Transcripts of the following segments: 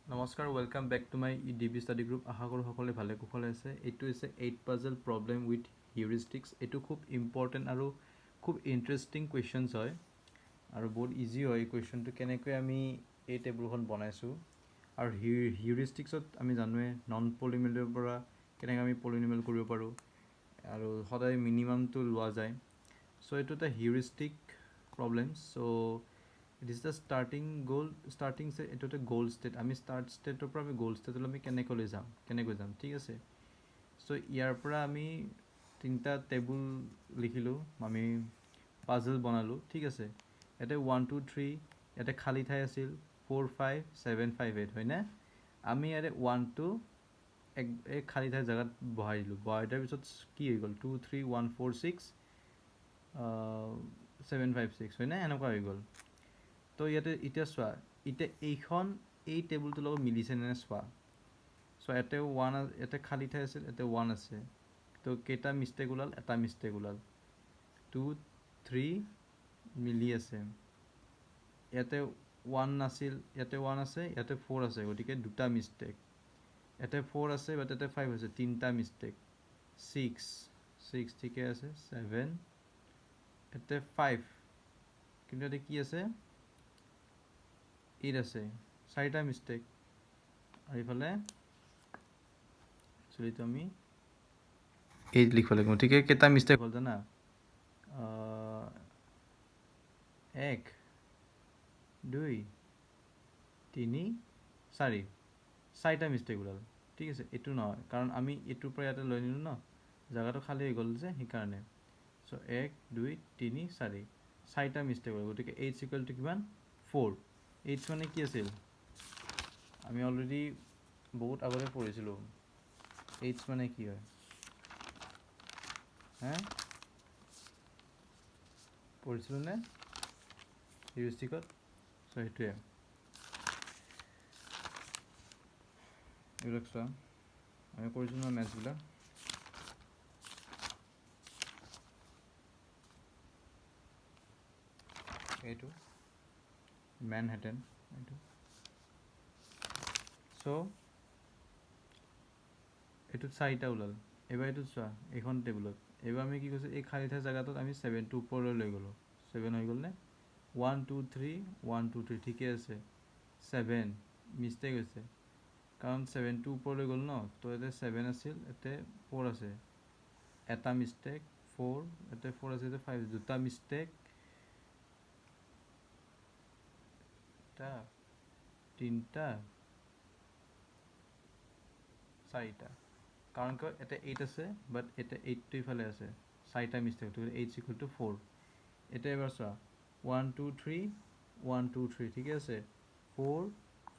নমস্কাৰ, welcome back to my DB study group. আশা কৰোঁ সকলোৱে ভালে কুশলে আছে। এইটো হৈছে 8 পাজল প্ৰব্লেম উইথ হিউৰিষ্টিক্স। এইটো খুব ইম্পৰ্টেণ্ট আৰু খুব ইণ্টাৰেষ্টিং কুৱেশ্যনছ হয় আৰু বহুত ইজি হয়। এই কুৱেশ্যনটো কেনেকৈ আমি এই টেবুলখন বনাইছোঁ আৰু হিউৰিষ্টিক্সত আমি জানোৱে নন পলিনমিয়েলৰ পৰা কেনেকৈ আমি পলিনমিয়েল কৰিব পাৰোঁ আৰু সদায় মিনিমামটো লোৱা যায়। চ' এইটো এটা heuristic problem. So' it is the starting এইটো এটা গ'ল ষ্টেট। আমি ষ্টাৰ্ট ষ্টেটৰ পৰা আমি গ'ল ষ্টেটলৈ আমি কেনেকৈ যাম, ঠিক আছে। চ' ইয়াৰ পৰা আমি তিনিটা টেবুল লিখিলোঁ, আমি পাজল বনালোঁ, ঠিক আছে। ইয়াতে 1 2 3 ইয়াতে খালী ঠাই আছিল 4 5 7 5 8 হয়নে। আমি ইয়াতে 1টো এই খালী ঠাই জেগাত বহাই দিলোঁ। বহাই দিয়াৰ পিছত কি হৈ গ'ল 2 3 1 4 6 7 5 6 হয়নে, এনেকুৱা হৈ গ'ল। তো ইয়াতে এতিয়া চোৱা, এতিয়া এই টেবুলটোৰ লগত মিলিছেনে চোৱা। চ' ইয়াতে ইয়াতে খালী ঠাই আছিল, ইয়াতে 1 আছে। তো কেইটা মিষ্টেক ওলাল, এটা মিষ্টেক ওলাল। 2 3 মিলি আছে। ইয়াতে 1 নাছিল, ইয়াতে 1 আছে, ইয়াতে 4 আছে, গতিকে দুটা মিষ্টেক। ইয়াতে 4 আছে বাট ইয়াতে 5 আছে, তিনিটা মিষ্টেক। 6 ঠিকে আছে। 7 ইয়াতে 5, কিন্তু ইয়াতে কি আছে 8 আছে, চাৰিটা মিষ্টেক। আৰু এইফালে একচুৱেলিটো আমি 8 লিখিব লাগিব। গতিকে কেইটা মিষ্টেক হ'ল জানা, 1 2 3 4, চাৰিটা মিষ্টেক ওলাল, ঠিক আছে। এইটো নহয়, কাৰণ আমি এইটোৰ পৰা ইয়াতে লৈ নিলোঁ ন, জেগাটো খালী হৈ গ'ল যে, সেইকাৰণে। চ' 1 2 3 4, চাৰিটা মিষ্টেক ওলাল। গতিকে এইচ ইকুৱেল টু কিমান 4। এইচ মানে কি আছিল, আমি অলৰেডি বহুত আগতে পঢ়িছিলোঁ। এইচ মানে কি হয় পঢ়িছিলোঁ নে হিউৰিষ্টিকত। চ' সেইটোৱে এইবিলাক চোৱা, আমি কৰিছিলোঁ ন মেথছবিলাক। এইটো মেনহেটেন এইটো। চ' এইটোত চাৰিটা ওলাল। এইবাৰ এইটোত চোৱা, এইখন টেবুলত এইবাৰ আমি কি কৈছোঁ, এই খালী ঠাই জেগাটোত আমি 7টো ওপৰলৈ লৈ গ'লোঁ। 7 হৈ গ'লনে। 1 2 3 1 2 3 ঠিকে আছে। 7 মিষ্টেক হৈছে, কাৰণ 7টো ওপৰলৈ গ'ল ন, তো ইয়াতে 7 আছিল, ইয়াতে 4 আছে, এটা মিষ্টেক। 4 ইয়াতে 4 আছে, ইয়াতে 5, দুটা মিষ্টেক। এটা তিনিটা চাৰিটা, কাৰণ কিয় ইয়াতে 8 আছে বাট এতিয়া 8টো ইফালে আছে, চাৰিটা মিষ্টেক। গতিকে এইচ ইকুৱেল টু 4। এতিয়া এবাৰ চোৱা, 1 2 3 1 2 3 ঠিকে আছে। 4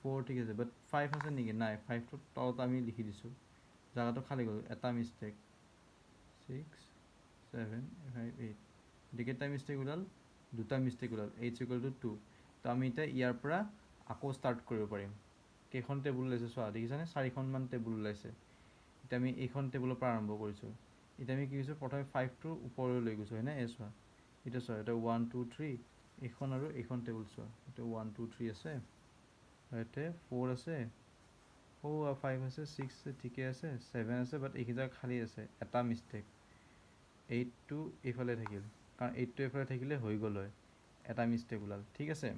4 ঠিক আছে, বাট 5 আছে নেকি, নাই। 5টো তলত আমি লিখি দিছোঁ, জেগাটো খালী গ'ল, এটা মিষ্টেক। 6 7 5 8, গতিকে এটা মিষ্টেক ওলাল, দুটা মিষ্টেক ওলাল। H equal to 2। তো আমি এতিয়া ইয়াৰ পৰা আকৌ ষ্টাৰ্ট কৰিব পাৰিম। কেইখন টেবুল ওলাইছে চোৱা, দেখিছানে 4খনমান টেবুল ওলাইছে। এতিয়া আমি এইখন টেবুলৰ পৰা আৰম্ভ কৰিছোঁ। এতিয়া আমি কি কৰিছোঁ, প্ৰথমে 5টোৰ ওপৰলৈ লৈ গৈছোঁ হয়নে। চোৱা এতিয়া চোৱা, এতিয়া 1 2 3 এইখন আৰু এইখন টেবুল চোৱা। এতিয়া 1 2 3 আছে, ইয়াতে 4 আছে, 5 আছে, 6 আছে, ঠিকে আছে, 7 আছে, বাট এইকেইটা খালী আছে, এটা মিষ্টেক। 8টো এইফালে থাকিল, কাৰণ 8টো এইফালে থাকিলে হৈ গ'ল হয়, এটা মিষ্টেক ওলাল, ঠিক আছে।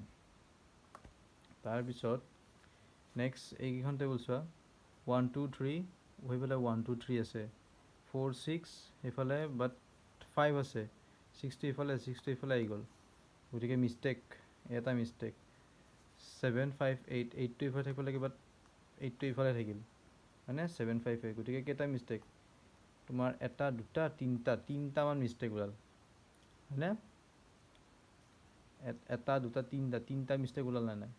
তাৰপিছত নেক্সট এইকেইখন টেবুল চোৱা, 1 2 3 সেইফালে 1 2 3 আছে, 4 6 সেইফালে, বাট 5 আছে, 6টো এইফালে, 6টো এইফালে আহি গ'ল, গতিকে মিষ্টেক, এটা মিষ্টেক। 7 5 8 8টো এইফালে থাকিব লাগে, বাট 8টো এইফালে থাকিল হয়নে। 7 5 8, গতিকে কেইটা মিষ্টেক তোমাৰ, এটা দুটা তিনিটামান মিষ্টেক ওলাল হয়নে। এটা দুটা তিনিটা মিষ্টেক ওলাল নে নাই,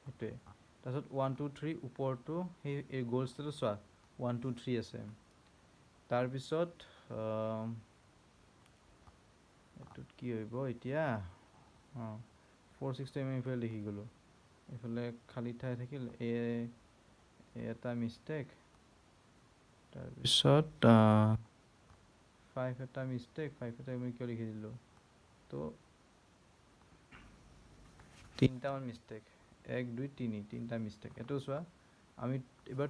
সেইটোৱে। তাৰপিছত 1 2 3 ওপৰটো সেই এই গ'ল ষ্টেটত চোৱা, 1 2 3 আছে। তাৰপিছত এইটোত কি হ'ব এতিয়া, 4 6টো আমি এইফালে লিখি গ'লোঁ, এইফালে খালী ঠাই থাকিল, এটা মিষ্টেক। তাৰপিছত 5 এটা মিষ্টেক, 5 এটা আমি কিয় লিখি দিলোঁ, তো তিনিটামান মিষ্টেক, 1 2 3 তিনিটা মিষ্টেক। এইটো চোৱা, আমি এবাৰ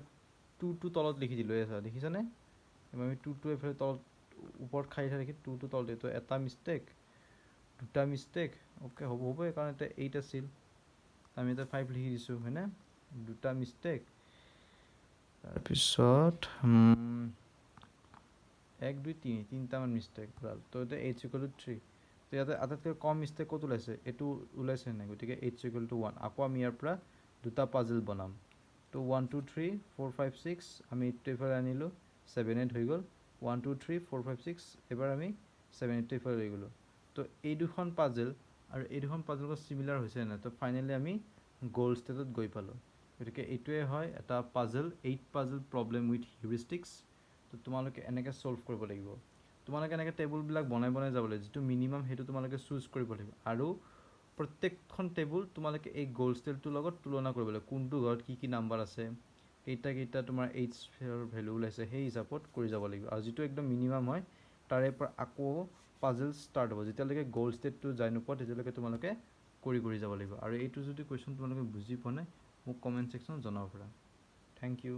2 তলত লিখি দিলোঁ এছা দেখিছানে এবাৰ আমি 2 এফালে তলত ওপৰত খাই ৰাখি 2 তলত এইটো এটা মিষ্টেক দুটা মিষ্টেক অ'কে হ'বই কাৰণ এটা 8 আছিল আমি এটা 5 লিখি দিছোঁ হয়নে দুটা মিষ্টেক তাৰপিছত 1 2 3 তিনিটামান মিষ্টেক ভাল তো এতিয়া h = 3 তো ইয়াতে আটাইতকৈ কম মিষ্টেক ক'ত ওলাইছে এইটো ওলাইছে নাই গতিকে h = 1 আকৌ আমি ইয়াৰ পৰা দুটা পাজল বনাম তো 1 2 3 4 5 6 আমি 8 এইফালে আনিলোঁ 7 8 হৈ গ'ল 1 2 3 4 5 6 এবাৰ আমি 7 8 এইফালে লৈ গ'লোঁ তো এই দুখন পাজল আৰু এই দুখন পাজলৰ চিমিলাৰ হৈছে নাই তো ফাইনেলি আমি গ'ল ষ্টেটত গৈ পালোঁ গতিকে এইটোৱে হয় এটা পাজল 8 পাজল প্ৰব্লেম উইথ হিউৰিষ্টিক্স তো তোমালোকে এনেকৈ ছল্ভ কৰিব লাগিব তোমালোকে এনেকৈ টেবুলবিলাক বনাই যাব লাগিব যিটো মিনিমাম সেইটো তোমালোকে চুজ কৰিব লাগিব আৰু প্ৰত্যেকখন টেবুল তোমালোকে এই গ'ল ষ্টেটটোৰ লগত তুলনা কৰিব লাগিব কোনটো ঘৰত কি নাম্বাৰ আছে কেইটা তোমাৰ এইচৰ ভেলু ওলাইছে সেই হিচাপত কৰি যাব লাগিব আৰু যিটো একদম মিনিমাম হয় তাৰে পৰা আকৌ পাজল ষ্টাৰ্ট হ'ব যেতিয়ালৈকে গ'ল ষ্টেটটো যাই নোপোৱা তেতিয়ালৈকে তোমালোকে কৰি যাব লাগিব আৰু এইটো যদি কুৱেশ্যন তোমালোকে বুজি পোৱা নাই মোক কমেণ্ট ছেকশ্যনত জনাব পাৰা থেংক ইউ